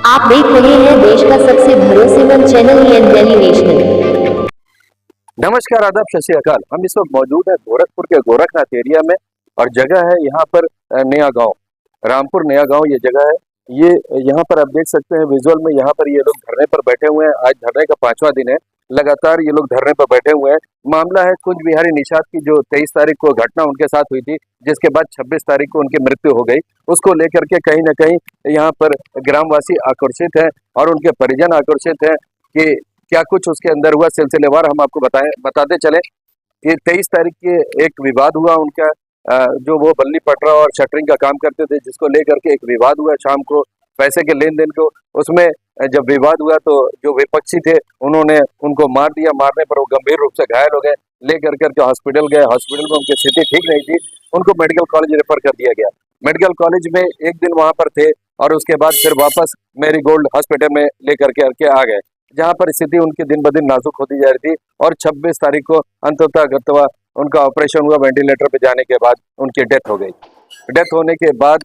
आप देख रहे हैं देश का सबसे भरोसेमंद चैनल दिल्ली नेशनल। नमस्कार, आदाब, सत श्री अकाल। हम इस वक्त मौजूद है गोरखपुर के गोरखनाथ एरिया में और जगह है यहाँ पर नया गांव, रामपुर नया गांव ये जगह है। ये यहाँ पर आप देख सकते हैं विजुअल में, यहाँ पर ये लोग धरने पर बैठे हुए हैं। आज धरने का 5वां दिन है, लगातार ये लोग धरने पर बैठे हुए हैं। मामला है कुंज बिहारी निषाद की, जो 23 तारीख को घटना उनके साथ हुई थी, जिसके बाद 26 तारीख को उनकी मृत्यु हो गई। उसको लेकर के कहीं ना कहीं यहाँ पर ग्रामवासी आक्रोशित है और उनके परिजन आक्रोशित है कि क्या कुछ उसके अंदर हुआ। सिलसिलेवार हम आपको बताते चले कि 23 तारीख के एक विवाद हुआ उनका, जो वो बल्ली पटरा और शटरिंग का काम करते थे, जिसको लेकर के एक विवाद हुआ शाम को पैसे के लेन देन को। उसमें जब विवाद हुआ तो जो विपक्षी थे उन्होंने उनको मार दिया। मारने पर वो गंभीर रूप से घायल हो गए, लेकर करके हॉस्पिटल गए। हॉस्पिटल में उनकी स्थिति ठीक नहीं थी, उनको मेडिकल कॉलेज रेफर कर दिया गया। मेडिकल कॉलेज में एक दिन वहां पर थे और उसके बाद फिर वापस मेरी गोल्ड हॉस्पिटल में लेकर के आ गए, जहां पर स्थिति उनकी दिन ब दिन नाजुक होती जा रही थी। और 26 तारीख को अंततः उनका ऑपरेशन हुआ। वेंटिलेटर पे जाने के बाद उनकी डेथ हो गई। डेथ होने के बाद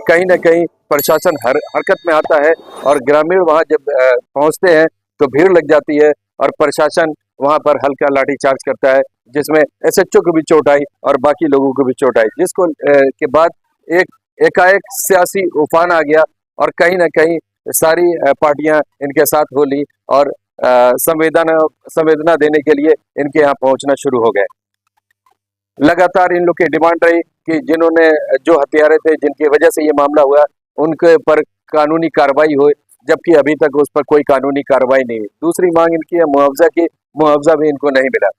कहीं ना कहीं प्रशासन हरकत में आता है और ग्रामीण वहां जब पहुंचते हैं तो भीड़ लग जाती है और प्रशासन वहां पर हल्का लाठीचार्ज करता है, जिसमें एसएचओ को भी चोट आई और बाकी लोगों को भी चोट आई, जिसको के बाद एकाएक सियासी उफान आ गया और कहीं ना कहीं सारी पार्टियां इनके साथ हो ली और संवेदना देने के लिए इनके यहाँ पहुंचना शुरू हो गए। लगातार इन लोग की डिमांड रही कि जिन्होंने जो हत्यारे थे, जिनकी वजह से ये मामला हुआ, उनके पर कानूनी कार्रवाई हो, जबकि अभी तक उस पर कोई कानूनी कार्रवाई नहीं है। दूसरी मांग इनकी है मुआवजा की, मुआवजा भी इनको नहीं मिला।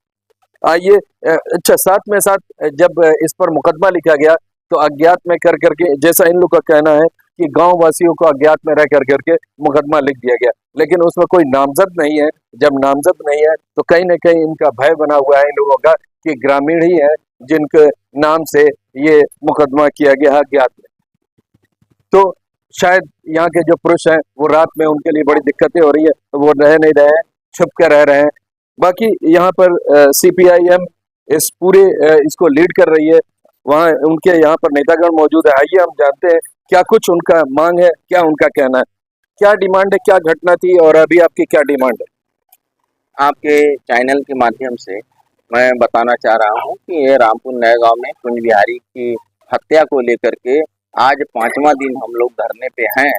आइए अच्छा, साथ में साथ जब इस पर मुकदमा लिखा गया तो अज्ञात में कर करके, जैसा इन लोग का कहना है कि गांव वासियों को अज्ञात में रह करके मुकदमा लिख दिया गया, लेकिन उसमें कोई नामजद नहीं है। जब नामजद नहीं है तो कहीं ना कहीं इनका भय बना हुआ है इन लोगों का कि ग्रामीण ही है जिनके नाम से ये मुकदमा किया गया अज्ञात में। तो शायद यहाँ के जो पुरुष हैं वो रात में उनके लिए बड़ी दिक्कतें हो रही है, तो वो रह नहीं रहे हैं, छुप कर रह रहे हैं। बाकी यहाँ पर CPIM इस पूरे इसको लीड कर रही है। वहाँ उनके यहाँ पर नेतागण मौजूद है। आइए हम जानते हैं क्या कुछ उनका मांग है, क्या उनका कहना है, क्या डिमांड है, क्या घटना थी और अभी आपकी क्या डिमांड है। आपके चैनल के माध्यम से मैं बताना चाह रहा हूँ कि ये रामपुर नए गांव में कुंज बिहारी की हत्या को लेकर के आज 5वां दिन हम लोग धरने पे हैं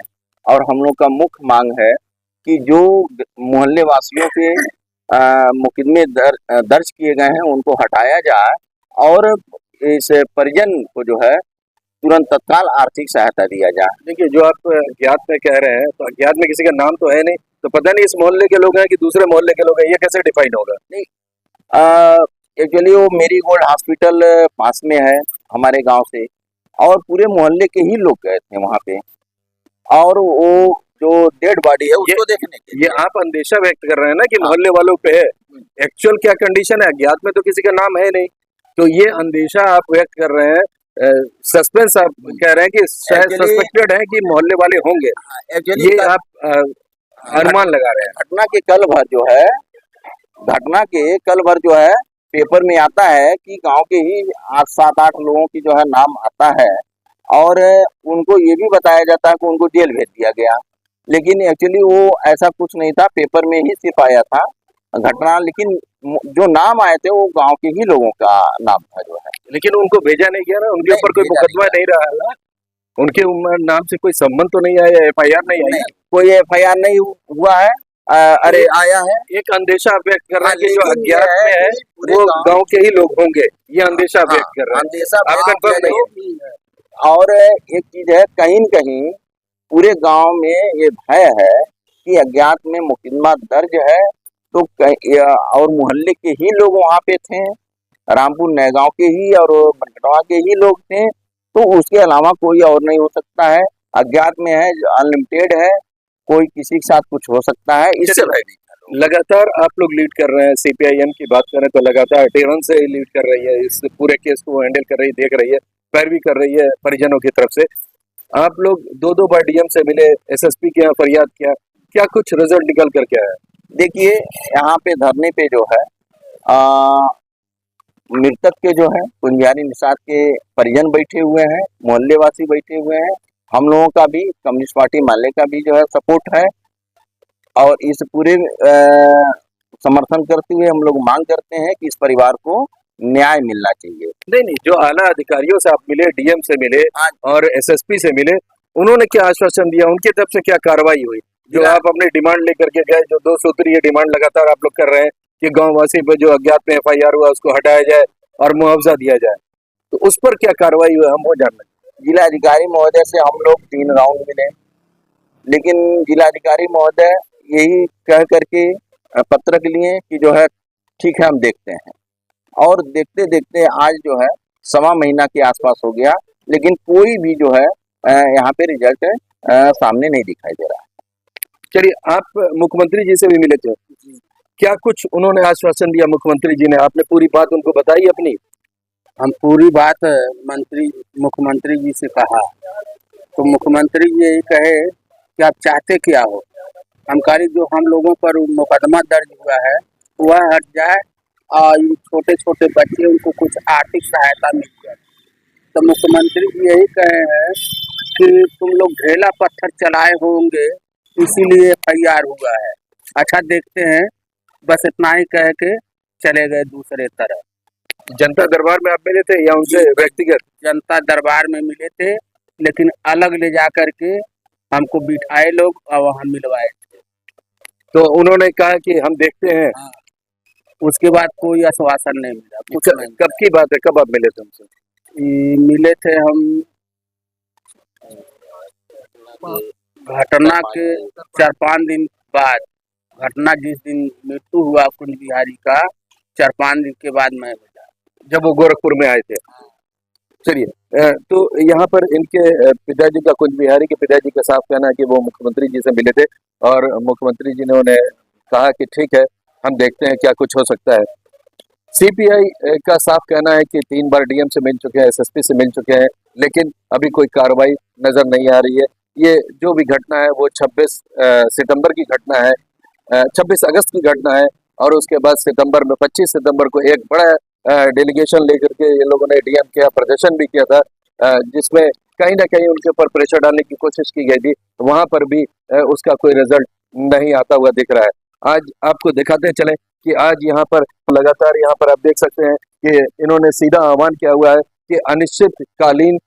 और हम लोग का मुख्य मांग है कि जो मोहल्ले वासियों के मुकदमे दर्ज किए गए हैं उनको हटाया जाए और इस परिजन को जो है तुरंत तत्काल आर्थिक सहायता दिया जाए। देखिए, जो आप अज्ञात में कह रहे हैं, तो अज्ञात में किसी का नाम तो है नहीं, तो पता नहीं इस मोहल्ले के लोग हैं कि दूसरे मोहल्ले के लोग हैं, ये कैसे डिफाइन होगा। नहीं, एक्चुअली वो मेरी गोल्ड हॉस्पिटल पास में है हमारे गांव से और पूरे मोहल्ले के ही लोग गए थे वहां पे और वो जो डेड बॉडी है उसको देखने के ये आप अंदेशा व्यक्त कर रहे हैं ना कि मोहल्ले वालों पे है। एक्चुअल क्या कंडीशन है, अज्ञात में तो किसी का नाम है नहीं, तो ये अंदेशा आप व्यक्त कर रहे हैं, सस्पेंस आप कह रहे हैं कि शायद सस्पेक्टेड है कि मोहल्ले वाले होंगे, ये आप अनुमान लगा रहे हैं। घटना के कल भर जो है पेपर में आता है कि गांव के ही 7-8 लोगों की जो है नाम आता है और उनको ये भी बताया जाता है कि उनको जेल भेज दिया गया, लेकिन एक्चुअली वो ऐसा कुछ नहीं था। पेपर में ही सिर्फ आया था घटना, लेकिन जो नाम आए थे वो गांव के ही लोगों का नाम था जो है, लेकिन उनको भेजा नहीं गया ना, उनके ऊपर कोई मुकदमा नहीं रहा है, उनके नाम से कोई संबंध तो नहीं आया, FIR नहीं आई, कोई FIR नहीं हुआ है। अरे आया है, एक अंदेशा व्यक्त कर रहे हैं कि जो अज्ञात में है वो गांव के ही लोग होंगे, ये अंदेशा व्यक्त कर रहे हैं, आप कंफर्म नहीं है। और एक चीज है, कहीं न कहीं पूरे गांव में ये भय है कि अज्ञात में मुकदमा दर्ज है, तो और मोहल्ले के ही लोग वहाँ पे थे, रामपुर नए गांव के ही और बनकटवा के ही लोग थे, तो उसके अलावा कोई और नहीं हो सकता है। अज्ञात में है, अनलिमिटेड है, कोई किसी के साथ कुछ हो सकता है। इससे लगातार आप लोग लीड कर रहे हैं, CPIM की बात करें तो लगातार डेवन से लीड कर रही है, इस पूरे केस को हैंडल कर रही है, देख रही है, पैरवी कर रही है परिजनों की तरफ से। आप लोग 2 बार DM से मिले, SSP के यहाँ फरियाद किया, क्या कुछ रिजल्ट निकल कर क्या है। देखिए, यहाँ पे धरने पे जो है मृतक के जो है कुंज बिहारी निषाद के परिजन बैठे हुए हैं, मोहल्ले वासी बैठे हुए हैं हम लोगों का भी, कम्युनिस्ट पार्टी माले का भी जो है सपोर्ट है, और इस पूरे समर्थन करते हुए हम लोग मांग करते हैं कि इस परिवार को न्याय मिलना चाहिए। नहीं नहीं, जो आला अधिकारियों से आप मिले, डीएम से मिले हाँ। और एसएसपी से मिले, उन्होंने क्या आश्वासन दिया, उनकी तरफ से क्या कार्रवाई हुई? जो जिला- आप अपनी डिमांड लेकर के गए, जो 2 सूत्रीय डिमांड लगातार आप लोग कर रहे हैं कि गांव वासी पर जो अज्ञात में एफआईआर हुआ उसको हटाया जाए और मुआवजा दिया जाए, तो उस पर क्या कार्रवाई हुई, हम वो जानना चाहते जिलाधिकारी महोदय से हम लोग 3 राउंड मिले, लेकिन जिलाधिकारी महोदय यही कह करके पत्रक लिए कि जो है ठीक है हम देखते हैं, और देखते देखते आज जो है 1.25 महीना के आसपास हो गया, लेकिन कोई भी जो है यहाँ पे रिजल्ट सामने नहीं दिखाई दे रहा है। हैं। चलिए, आप मुख्यमंत्री जी से भी मिले थे, क्या कुछ उन्होंने आश्वासन दिया मुख्यमंत्री जी ने? आपने पूरी बात उनको बताई अपनी? हम पूरी बात मुख्यमंत्री जी से कहा, तो मुख्यमंत्री जी यही कहे कि आप चाहते क्या हो। हम कह रहे जो हम लोगों पर मुकदमा दर्ज हुआ है वह हट जाए, और छोटे छोटे बच्चे उनको कुछ आर्थिक सहायता मिल जाए। तो मुख्यमंत्री जी यही कहे हैं कि तुम लोग ढेला पत्थर चलाए होंगे इसीलिए एफआईआर हुआ है। अच्छा देखते हैं, बस इतना ही कह के चले गए दूसरे तरफ। जनता दरबार में आप मिले थे या उनसे व्यक्तिगत? जनता दरबार में मिले थे, लेकिन अलग ले जा करके हमको बिठाए लोग और वहाँ मिलवाए थे। तो उन्होंने कहा कि हम देखते हैं। उसके बाद कोई आश्वासन नहीं मिला, कुछ नहीं। कब की बात है, कब आप मिले थे उनसे? मिले थे हम घटना के 4-5 दिन बाद, घटना जिस दिन मृत्यु हुआ कुंज बिहारी का 4-5 दिन के बाद मैं मिला, जब वो गोरखपुर में आए थे। चलिए, तो यहाँ पर इनके पिताजी का, कुंज बिहारी के पिताजी का साफ कहना है कि वो मुख्यमंत्री जी से मिले थे और मुख्यमंत्री जी ने उन्हें कहा कि ठीक है हम देखते हैं क्या कुछ हो सकता है। सीपीआई का साफ कहना है कि 3 बार डीएम से मिल चुके हैं, एसएसपी से मिल चुके हैं, लेकिन अभी कोई कार्रवाई नजर नहीं आ रही है। ये जो भी घटना है वो 26 सितंबर की घटना है, 26 अगस्त की घटना है, और उसके बाद सितंबर में 25 सितंबर को एक बड़ा डेलीगेशन लेकर के ये लोगों ने डीएम किया, प्रदर्शन भी किया था, जिसमें कहीं ना कहीं उनके ऊपर प्रेशर डालने की कोशिश की गई थी। वहां पर भी उसका कोई रिजल्ट नहीं आता हुआ दिख रहा है। आज आपको दिखाते चले कि आज यहाँ पर लगातार, यहाँ पर आप देख सकते हैं कि इन्होंने सीधा आह्वान किया हुआ है कि अनिश्चितकालीन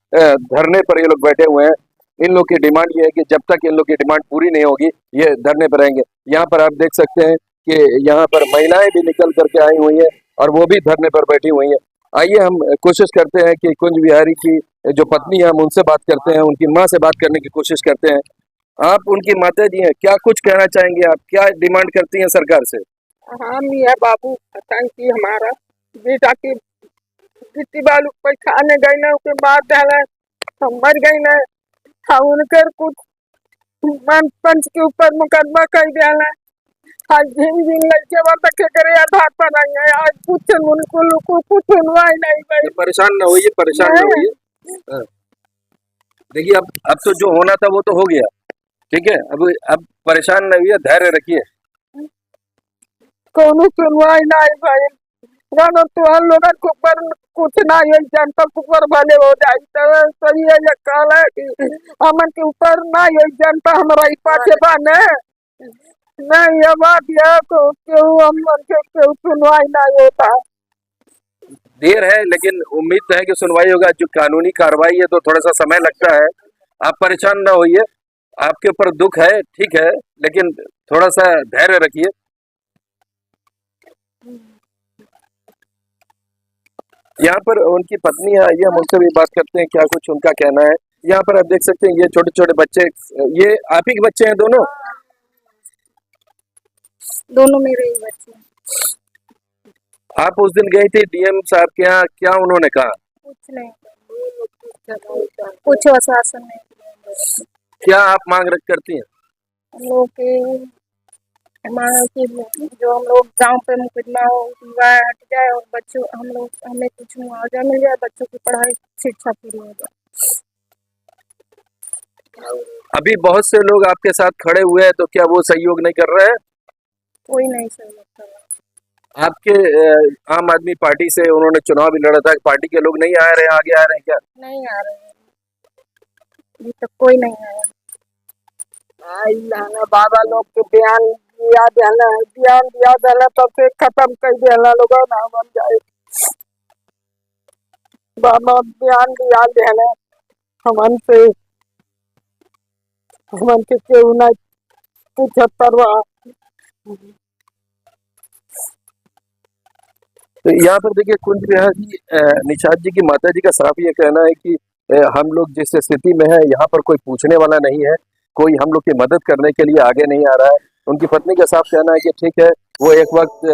धरने पर ये लोग बैठे हुए हैं। इन लोग की डिमांड ये है कि जब तक इन लोग की डिमांड पूरी नहीं होगी ये धरने पर रहेंगे। यहाँ पर आप देख सकते हैं कि यहाँ पर महिलाएं भी निकल करके आई हुई हैं और वो भी धरने पर बैठी हुई हैं। आइए हम कोशिश करते हैं कि कुंज बिहारी की जो पत्नी है हम उनसे बात करते हैं, उनकी माँ से बात करने की कोशिश करते हैं। आप उनकी माता जी हैं, क्या कुछ कहना चाहेंगे आप, क्या डिमांड करती हैं सरकार से? हम यह बाबू कि हमारा बेटा की गिट्टी बालू पर खाने गई ना, उसके बाद डाला हम मर गई ना, हम उनकर कुछ मन पंच के ऊपर मुकदमा कर डाला। आज दिन दिन लड़के वाला के करे आधार पर आई है, आज कुछ उनको लोग को कुछ सुनवाई नहीं भाई। परेशान ना होइए, परेशान ना होइए। हाँ। देखिए, अब तो जो होना था वो तो हो गया, ठीक है। अब परेशान ना होइए, धैर्य रखिए। कोनो सुनवाई नहीं भाई, रानो तो हम लोग के ऊपर कुछ नहीं है, जनता के ऊपर भले हो जाए तो सही है। ये कहला है कि हमन के ऊपर नहीं है, जनता हमारा ही पाछे बाने नहीं। ये बात यह तो क्यों हम के क्यों सुनवाई नहीं होता। देर है लेकिन उम्मीद है कि सुनवाई होगा। जो कानूनी कार्रवाई है तो थोड़ा सा समय लगता है, आप परेशान ना होइए। आपके ऊपर दुख है, ठीक है, लेकिन थोड़ा सा धैर्य रखिए। यहाँ पर उनकी पत्नी है, आइए हम उनसे भी बात करते हैं क्या कुछ उनका कहना है। यहाँ पर आप देख सकते हैं ये छोटे छोटे बच्चे, ये आप ही के बच्चे हैं दोनों? दोनों मेरे ही बच्चे हैं। आप उस दिन गई थी डीएम साहब के यहाँ, क्या उन्होंने कहा? कुछ नहीं, कुछ आश्वासन नहीं। क्या आप मांग रख करती हैं? हम लोग के मांग की जो हम लोग गांव पे मुकदमा हुआ है हट जाए, और बच्चों हमें कुछ मुआवजा मिल जाए, बच्चों की पढ़ाई शिक्षा पूरी हो जाए। अभी बहुत से लोग आपके साथ खड़े हुए हैं, तो क्या वो सहयोग नहीं कर रहे हैं? कोई नहीं सहयोग कर रहा। आपके आम आदमी पार्टी से उन्होंने चुनाव भी लड़ा था, पार्टी के लोग नहीं आ रहे हैं, आगे आ रहे हैं क्या? नहीं आ रहे हैं। अभी तक कोई नहीं आया। आई लाना बाबा लोग के बयान दिया देना, बयान दिया देना तब से खत्म कर देना लोग ना बन जाए। बाबा बयान दिया देना हमन से, हमन के केहू ना पूछत परवा। तो यहाँ पर देखिए कुंज बिहारी निषाद जी की माता जी का साफ ये कहना है कि हम लोग जिस स्थिति में है यहाँ पर कोई पूछने वाला नहीं है, कोई हम लोग की मदद करने के लिए आगे नहीं आ रहा है। उनकी पत्नी का साफ कहना है कि ठीक है, वो एक वक्त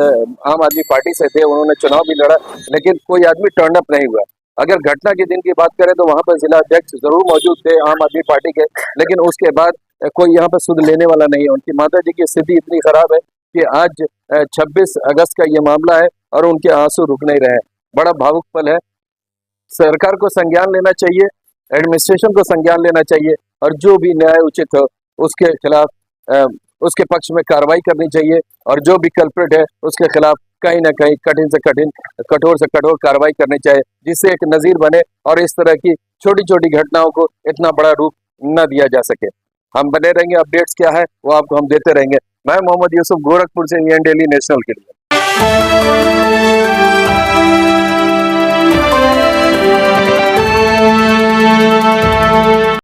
आम आदमी पार्टी से थे, उन्होंने चुनाव भी लड़ा, लेकिन कोई आदमी टर्न अप नहीं हुआ। अगर घटना के दिन की बात करें तो वहाँ पर जिला अध्यक्ष जरूर मौजूद थे आम आदमी पार्टी के, लेकिन उसके बाद कोई यहाँ पर सुध लेने वाला नहीं है। उनकी माता जी की स्थिति इतनी खराब है कि आज 26 अगस्त का ये मामला है और उनके आंसू रुक नहीं रहे हैं। बड़ा भावुक पल है। सरकार को संज्ञान लेना चाहिए, एडमिनिस्ट्रेशन को संज्ञान लेना चाहिए और जो भी न्याय उचित हो उसके खिलाफ उसके पक्ष में कार्रवाई करनी चाहिए और जो भी कल्प्रिट है उसके खिलाफ कहीं ना कहीं कठिन से कठिन, कठोर से कठोर कार्रवाई करनी चाहिए, जिससे एक नजीर बने और इस तरह की छोटी छोटी घटनाओं को इतना बड़ा रूप न दिया जा सके। हम बने रहेंगे, अपडेट्स क्या है वो आपको हम देते रहेंगे। मैं मोहम्मद यूसुफ, गोरखपुर से इंडियन डेली नेशनल के लिए।